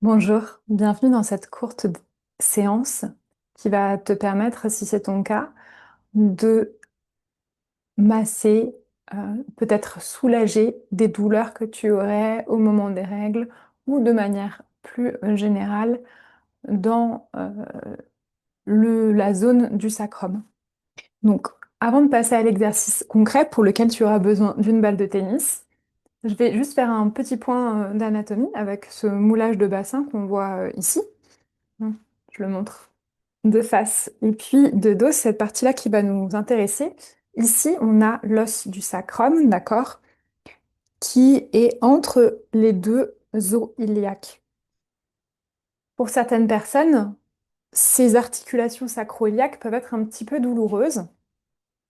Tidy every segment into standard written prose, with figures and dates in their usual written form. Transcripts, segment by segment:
Bonjour, bienvenue dans cette courte séance qui va te permettre, si c'est ton cas, de masser, peut-être soulager des douleurs que tu aurais au moment des règles ou de manière plus générale dans la zone du sacrum. Donc, avant de passer à l'exercice concret pour lequel tu auras besoin d'une balle de tennis, je vais juste faire un petit point d'anatomie avec ce moulage de bassin qu'on voit ici. Je le montre de face. Et puis de dos, cette partie-là qui va nous intéresser. Ici, on a l'os du sacrum, d'accord, qui est entre les deux os iliaques. Pour certaines personnes, ces articulations sacro-iliaques peuvent être un petit peu douloureuses.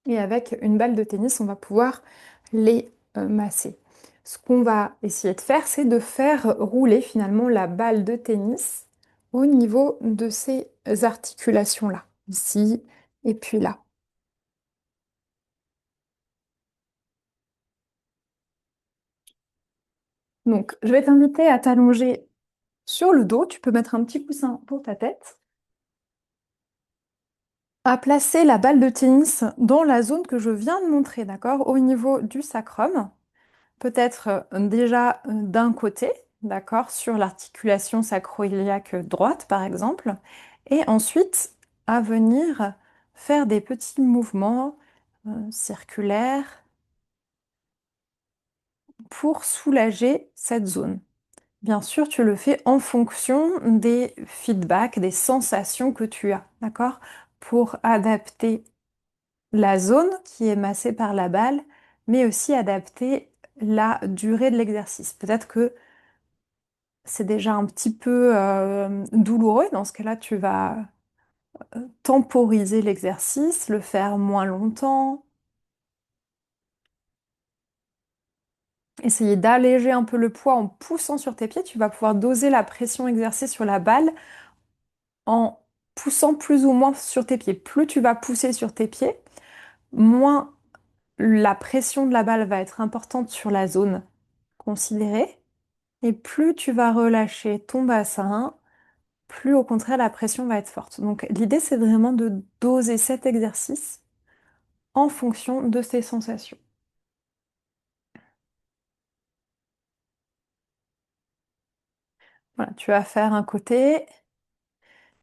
Et avec une balle de tennis, on va pouvoir les masser. Ce qu'on va essayer de faire, c'est de faire rouler finalement la balle de tennis au niveau de ces articulations-là, ici et puis là. Donc, je vais t'inviter à t'allonger sur le dos. Tu peux mettre un petit coussin pour ta tête. À placer la balle de tennis dans la zone que je viens de montrer, d'accord, au niveau du sacrum. Peut-être déjà d'un côté, d'accord, sur l'articulation sacro-iliaque droite, par exemple, et ensuite à venir faire des petits mouvements circulaires pour soulager cette zone. Bien sûr, tu le fais en fonction des feedbacks, des sensations que tu as, d'accord, pour adapter la zone qui est massée par la balle, mais aussi adapter la durée de l'exercice. Peut-être que c'est déjà un petit peu douloureux. Dans ce cas-là, tu vas temporiser l'exercice, le faire moins longtemps, essayer d'alléger un peu le poids en poussant sur tes pieds. Tu vas pouvoir doser la pression exercée sur la balle en poussant plus ou moins sur tes pieds. Plus tu vas pousser sur tes pieds, moins la pression de la balle va être importante sur la zone considérée. Et plus tu vas relâcher ton bassin, plus au contraire la pression va être forte. Donc l'idée c'est vraiment de doser cet exercice en fonction de tes sensations. Voilà, tu vas faire un côté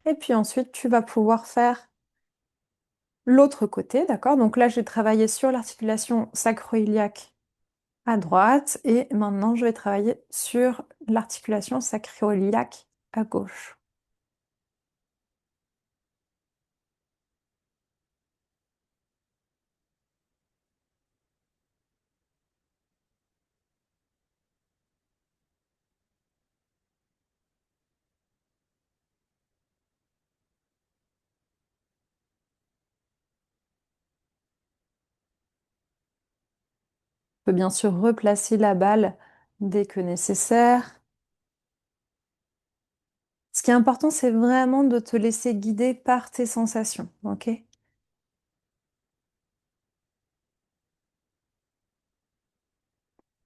et puis ensuite tu vas pouvoir faire l'autre côté, d'accord? Donc là j'ai travaillé sur l'articulation sacro-iliaque à droite et maintenant je vais travailler sur l'articulation sacro-iliaque à gauche. Tu peux bien sûr replacer la balle dès que nécessaire. Ce qui est important, c'est vraiment de te laisser guider par tes sensations, ok?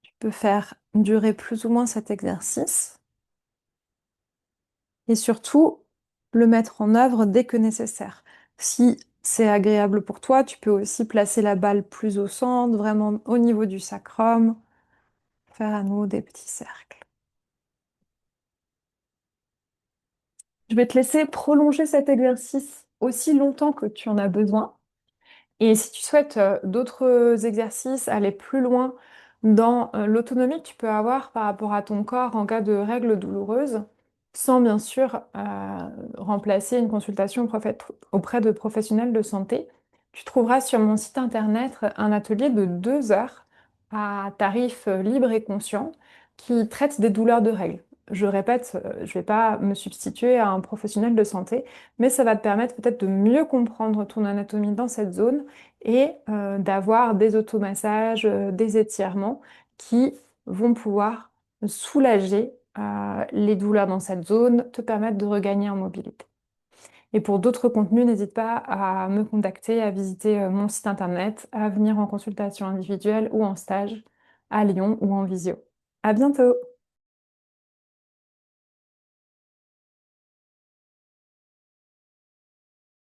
Tu peux faire durer plus ou moins cet exercice et surtout le mettre en œuvre dès que nécessaire. Si c'est agréable pour toi, tu peux aussi placer la balle plus au centre, vraiment au niveau du sacrum, faire à nouveau des petits cercles. Je vais te laisser prolonger cet exercice aussi longtemps que tu en as besoin. Et si tu souhaites d'autres exercices, aller plus loin dans l'autonomie que tu peux avoir par rapport à ton corps en cas de règles douloureuses, sans bien sûr remplacer une consultation auprès de professionnels de santé, tu trouveras sur mon site internet un atelier de 2 heures à tarif libre et conscient qui traite des douleurs de règles. Je répète, je ne vais pas me substituer à un professionnel de santé, mais ça va te permettre peut-être de mieux comprendre ton anatomie dans cette zone et d'avoir des automassages, des étirements qui vont pouvoir soulager les douleurs dans cette zone, te permettre de regagner en mobilité. Et pour d'autres contenus, n'hésite pas à me contacter, à visiter mon site internet, à venir en consultation individuelle ou en stage à Lyon ou en visio. À bientôt!